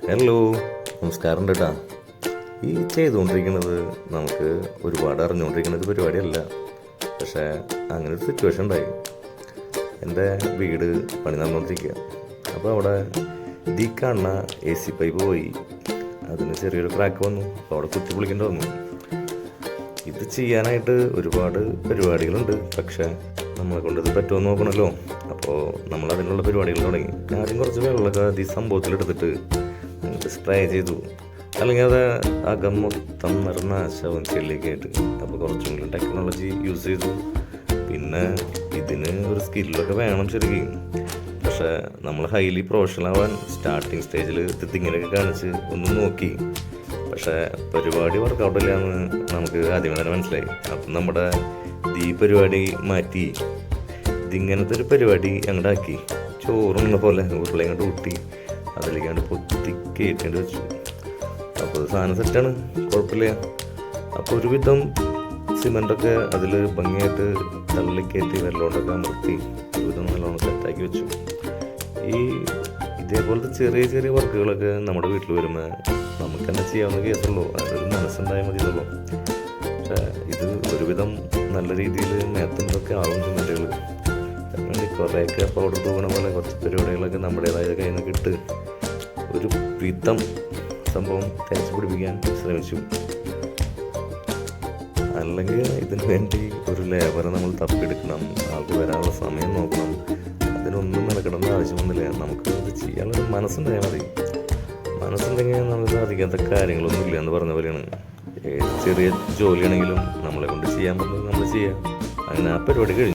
Hello, നമസ്കാരം കേട്ടാ. ഈ ചെയ്തുകൊണ്ടിരിക്കുന്നത് നമുക്ക് ഒരുപാട് അറിഞ്ഞുകൊണ്ടിരിക്കുന്ന ഒരു പരിപാടിയല്ല. പക്ഷേ അങ്ങനെ ഒരു സിറ്റുവേഷൻ ഉണ്ടായി. എൻ്റെ വീട് പണി നടന്നുകൊണ്ടിരിക്കുക. അപ്പോൾ അവിടെ ഈ കാണുന്ന AC പൈപ്പ് പോയി. അതിന് ചെറിയൊരു ക്രാക്ക് വന്നു. അപ്പോൾ അവിടെ കുത്തി പൊളിക്കേണ്ടി വന്നു. ഇത് ചെയ്യാനായിട്ട് ഒരുപാട് പരിപാടികളുണ്ട്. പക്ഷേ നമ്മളെ കൊണ്ട് ഇത് പറ്റുമെന്ന് നോക്കണമല്ലോ. അപ്പോൾ നമ്മൾ അതിനുള്ള പരിപാടികൾ തുടങ്ങി. ആദ്യം കുറച്ച് വെള്ളമൊക്കെ ഈ സംഭവത്തിലെടുത്തിട്ട് സ്പ്രേ ചെയ്തു. അല്ലെങ്കിൽ അത് അകം മൊത്തം നിറനാശവും ചെല്ലിക്കായിട്ട്. അപ്പോൾ കുറച്ചും ടെക്നോളജി യൂസ് ചെയ്തു. പിന്നെ ഇതിന് ഒരു സ്കില്ലൊക്കെ വേണം ശരിക്കും. പക്ഷേ നമ്മൾ ഹൈലി പ്രൊഫഷണൽ ആവാൻ സ്റ്റാർട്ടിങ് സ്റ്റേജിൽ തിങ്ങിലൊക്കെ കാണിച്ച് ഒന്ന് നോക്കി. പക്ഷേ പരിപാടി വർക്കൗട്ടില്ല എന്ന് നമുക്ക് ആദ്യമേ തന്നെ മനസ്സിലായി. അപ്പം നമ്മുടെ ഈ പരിപാടി മാറ്റി ഇതിങ്ങനത്തെ ഒരു പരിപാടി അങ്ങോട്ടാക്കി. ചോറുള്ള പോലെ ഉരുളയങ്ങോട്ട് ഊട്ടി അതിലേക്കാണ്ട് പൊത്തി കയറ്റേണ്ടി വെച്ചു. അപ്പോൾ സാധനം സെറ്റാണ്, കുഴപ്പമില്ല. അപ്പോൾ ഒരുവിധം സിമെൻ്റൊക്കെ അതിൽ ഭംഗിയായിട്ട് തള്ളിക്കയറ്റി വെള്ളോണ്ടൊക്കെ അമർത്തി ഒരുവിധം നല്ലോണം സെറ്റാക്കി വെച്ചു. ഇതേപോലത്തെ ചെറിയ ചെറിയ വർക്കുകളൊക്കെ നമ്മുടെ വീട്ടിൽ വരുമ്പോൾ നമുക്ക് തന്നെ ചെയ്യാവുന്ന കേസുള്ളൂ. അതൊരു മനസ്സുണ്ടായാൽ മതിയുള്ളൂ. പക്ഷേ ഇത് ഒരുവിധം നല്ല രീതിയിൽ നേരത്തൊക്കെ ആവും സിമെൻറ്റുകൾ. അതിനുവേണ്ടി കുറേയൊക്കെ പൗഡർ തൂകണ പോലെ കുറച്ച് പരിപാടികളൊക്കെ നമ്മുടേതായ കയ്യിൽ നിന്ന് ഇട്ട് ഒരു വിധം സംഭവം തേച്ച് പിടിപ്പിക്കാൻ ശ്രമിച്ചു. അല്ലെങ്കിൽ ഇതിന് വേണ്ടി ഒരു ലേബറെ നമ്മൾ തപ്പിയെടുക്കണം, ആൾക്ക് വരാനുള്ള സമയം നോക്കണം. അതിനൊന്നും മെനക്കെടേണ്ട ആവശ്യമൊന്നുമില്ല. നമുക്ക് ഇത് ചെയ്യാനുള്ളൊരു മനസ്സുണ്ടായാൽ മതി. മനസ്സുണ്ടെങ്കിൽ നമുക്ക് സാധിക്കാത്ത കാര്യങ്ങളൊന്നുമില്ല എന്ന് പറഞ്ഞ പോലെയാണ്. ചെറിയ ജോലിയാണെങ്കിലും നമ്മളെ കൊണ്ട് ചെയ്യാൻ പറ്റുന്നത് നമ്മൾ ചെയ്യാം. അങ്ങനെ ആ പരിപാടി കഴിഞ്ഞു.